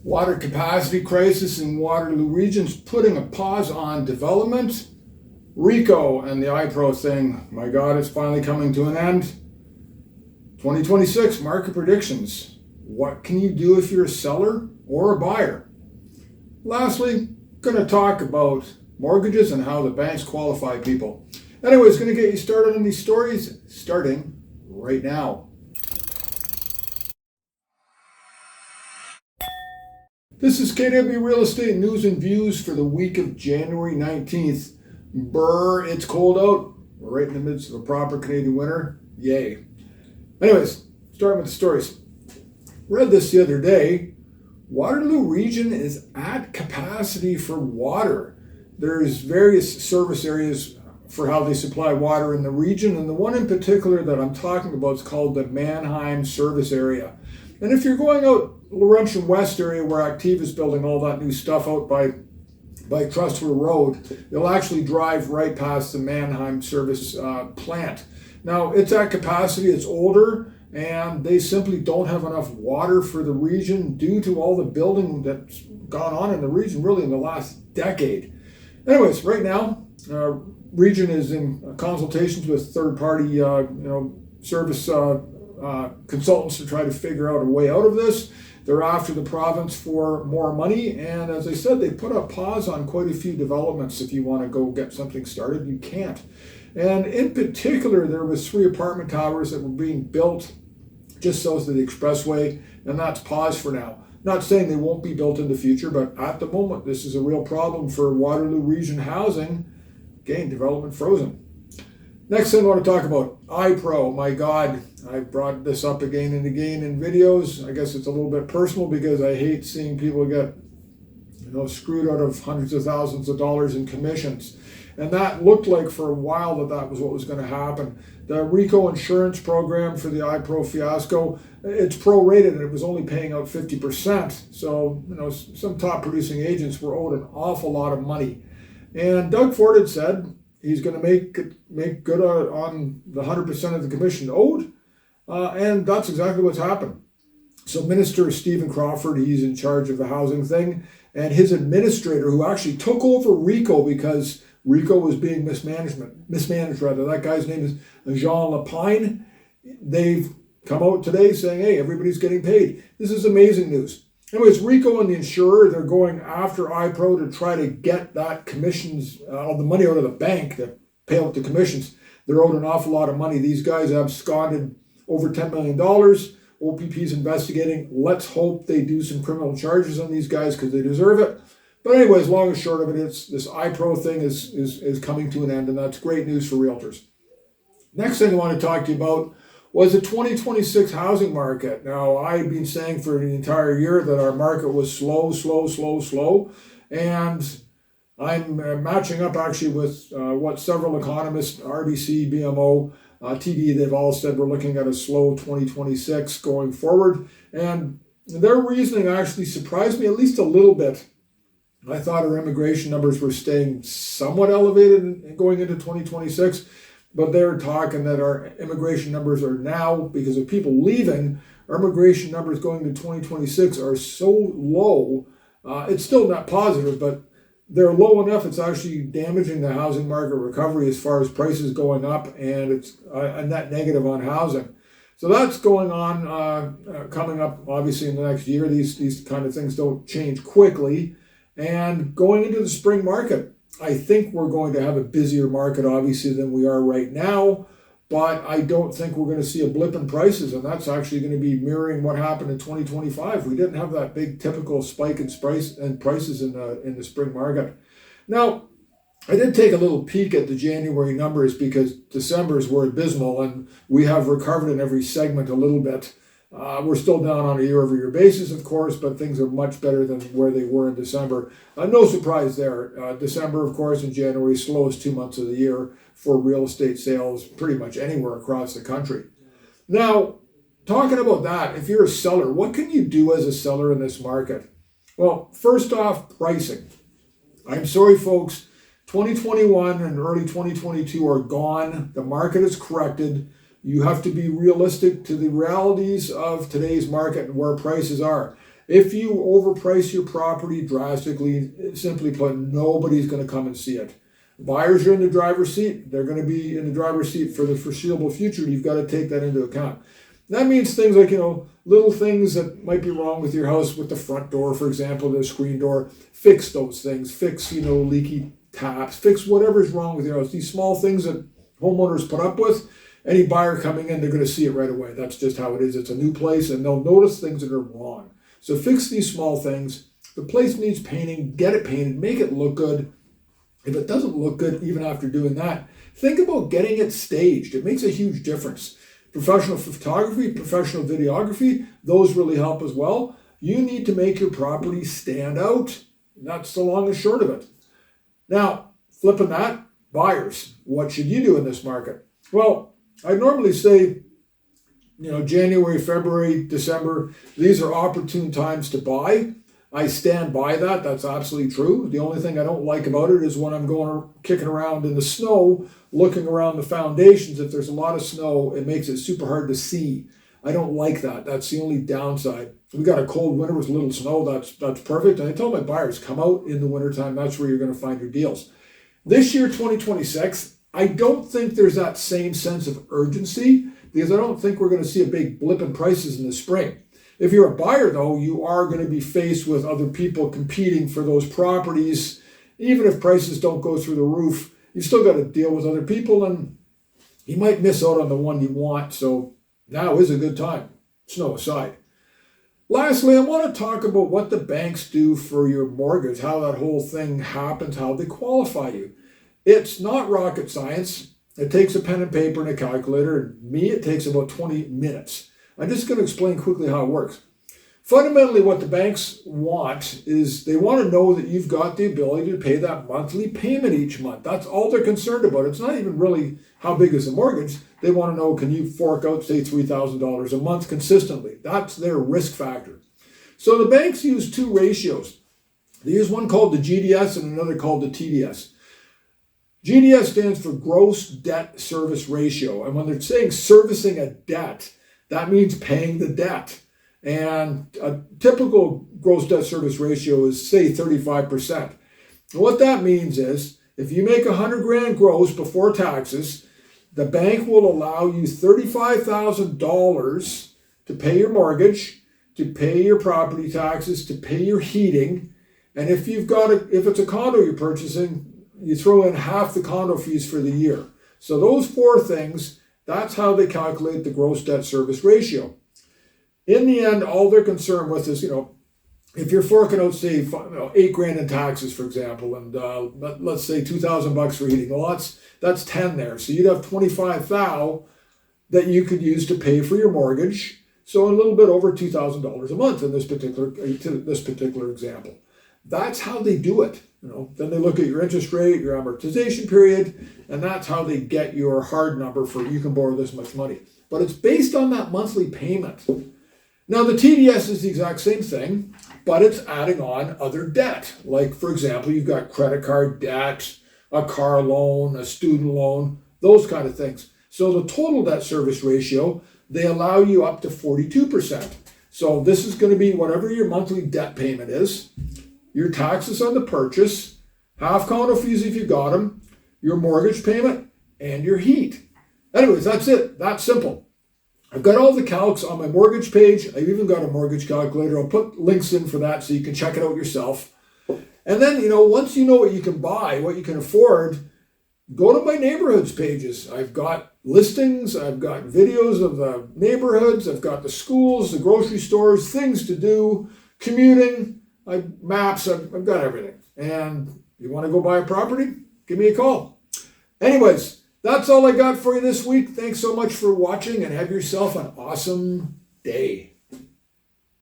Water capacity crisis in Waterloo Region is putting a pause on development. RECO and the IPRO thing, my God, it's finally coming to an end. 2026 market predictions. What can you do if you're a seller or a buyer? Lastly, going to talk about mortgages and how the banks qualify people. Anyways, going to get you started on these stories starting right now. This is KW Real Estate News and Views for the week of January 19th. Brr, it's cold out. We're right in the midst of a proper Canadian winter. Yay. Anyways, starting with the stories. Read this the other day. Waterloo Region is at capacity for water. There's various service areas for how they supply water in the region, and the one in particular that I'm talking about is called the Mannheim Service Area. And if you're going out Laurentian West area where Active is building all that new stuff out by Trustwell Road, you'll actually drive right past the Mannheim Service plant. Now, it's at capacity, it's older, and they simply don't have enough water for the region due to all the building that's gone on in the region really in the last decade. Anyways, right now, region is in consultations with third-party service consultants to try to figure out a way out of this. They're after the province for more money, and as I said, they put a pause on quite a few developments. If you want to go get something started, you can't. And in particular, there was 3 apartment towers that were being built just south of the expressway, and that's paused for now. Not saying they won't be built in the future, but at the moment, this is a real problem for Waterloo Region housing. Again, development frozen. Next thing I want to talk about, IPRO. My God, I've brought this up again and again in videos. I guess it's a little bit personal because I hate seeing people get screwed out of hundreds of thousands of dollars in commissions. And that looked like for a while that was what was going to happen. The RECO insurance program for the IPRO fiasco, it's prorated and it was only paying out 50%. So, some top producing agents were owed an awful lot of money. And Doug Ford had said he's going to make good on the 100% of the commission owed. And that's exactly what's happened. So Minister Stephen Crawford, he's in charge of the housing thing, and his administrator, who actually took over RECO because RECO was being mismanaged. That guy's name is Jean LePage. They've come out today saying, hey, everybody's getting paid. This is amazing news. Anyways, RECO and the insurer, they're going after IPRO to try to get that commissions, all the money out of the bank that pay out the commissions. They're owed an awful lot of money. These guys have absconded over $10 million. OPP's investigating. Let's hope they do some criminal charges on these guys because they deserve it. But anyways, long and short of it, it's this IPRO thing is coming to an end, and that's great news for realtors. Next thing I want to talk to you about was the 2026 housing market. Now, I've been saying for the entire year that our market was slow, and I'm matching up actually with what several economists, RBC, BMO, TD, they've all said we're looking at a slow 2026 going forward. And their reasoning actually surprised me at least a little bit. I thought our immigration numbers were staying somewhat elevated going into 2026, but they're talking that our immigration numbers are now, because of people leaving, our immigration numbers going to 2026 are so low. It's still not positive, but they're low enough it's actually damaging the housing market recovery as far as prices going up, and it's a net negative on housing. So that's going on, coming up obviously in the next year. These kind of things don't change quickly. And going into the spring market, I think we're going to have a busier market obviously than we are right now, but I don't think we're going to see a blip in prices, and that's actually going to be mirroring what happened in 2025. We didn't have that big typical spike in prices in the spring market. Now, I did take a little peek at the January numbers because December's were abysmal, and we have recovered in every segment a little bit. We're still down on a year-over-year basis, of course, but things are much better than where they were in December. No surprise there. December, of course, and January, slowest 2 months of the year for real estate sales pretty much anywhere across the country. Now, talking about that, if you're a seller, what can you do as a seller in this market? Well, first off, pricing. I'm sorry, folks. 2021 and early 2022 are gone. The market is corrected. You have to be realistic to the realities of today's market and where prices are. If you overprice your property drastically, simply put, nobody's going to come and see it. Buyers are in the driver's seat. They're going to be in the driver's seat for the foreseeable future. You've got to take that into account. That means things like, little things that might be wrong with your house, with the front door, for example, the screen door. Fix those things. Fix, leaky taps. Fix whatever's wrong with your house. These small things that homeowners put up with, any buyer coming in, they're going to see it right away. That's just how it is. It's a new place, and they'll notice things that are wrong. So fix these small things. The place needs painting. Get it painted. Make it look good. If it doesn't look good, even after doing that, think about getting it staged. It makes a huge difference. Professional photography, professional videography, those really help as well. You need to make your property stand out. That's the long and short of it. Now, flipping that, buyers, what should you do in this market? Well, I normally say, January, February, December, these are opportune times to buy. I stand by that. That's absolutely true. The only thing I don't like about it is when I'm kicking around in the snow, looking around the foundations. If there's a lot of snow, it makes it super hard to see. I don't like that. That's the only downside. We got a cold winter with little snow. That's perfect. And I tell my buyers, come out in the wintertime. That's where you're going to find your deals. This year, 2026, I don't think there's that same sense of urgency because I don't think we're going to see a big blip in prices in the spring. If you're a buyer, though, you are going to be faced with other people competing for those properties. Even if prices don't go through the roof, you've still got to deal with other people, and you might miss out on the one you want. So now is a good time, snow aside. Lastly, I want to talk about what the banks do for your mortgage, how that whole thing happens, how they qualify you. It's not rocket science. It takes a pen and paper and a calculator. Me, it takes about 20 minutes. I'm just going to explain quickly how it works. Fundamentally, what the banks want is they want to know that you've got the ability to pay that monthly payment each month. That's all they're concerned about. It's not even really how big is the mortgage. They want to know, can you fork out, say, $3,000 a month consistently? That's their risk factor. So the banks use two ratios. They use one called the GDS and another called the TDS. GDS stands for gross debt service ratio. And when they're saying servicing a debt, that means paying the debt. And a typical gross debt service ratio is, say, 35%. And what that means is, if you make $100,000 gross before taxes, the bank will allow you $35,000 to pay your mortgage, to pay your property taxes, to pay your heating. And if it's a condo you're purchasing, you throw in half the condo fees for the year. So those four things, that's how they calculate the gross debt service ratio. In the end, all they're concerned with is, if you're forking out, say, $8,000 in taxes, for example, and let's say $2,000 for heating. Well, that's 10 there. So you'd have 25,000 that you could use to pay for your mortgage. So a little bit over $2,000 a month in this particular example. That's how they do it. Then they look at your interest rate, your amortization period, and that's how they get your hard number for you can borrow this much money. But it's based on that monthly payment. Now, the TDS is the exact same thing, but it's adding on other debt. Like, for example, you've got credit card debt, a car loan, a student loan, those kind of things. So the total debt service ratio, they allow you up to 42%. So this is going to be whatever your monthly debt payment is, your taxes on the purchase, half condo fees if you got them, your mortgage payment, and your heat. Anyways, that's it. That's simple. I've got all the calcs on my mortgage page. I've even got a mortgage calculator. I'll put links in for that so you can check it out yourself. And then, once you know what you can buy, what you can afford, go to my neighborhoods pages. I've got listings. I've got videos of the neighborhoods. I've got the schools, the grocery stores, things to do, commuting, maps. I've got everything. And you want to go buy a property? Give me a call. Anyways, that's all I got for you this week. Thanks so much for watching and have yourself an awesome day.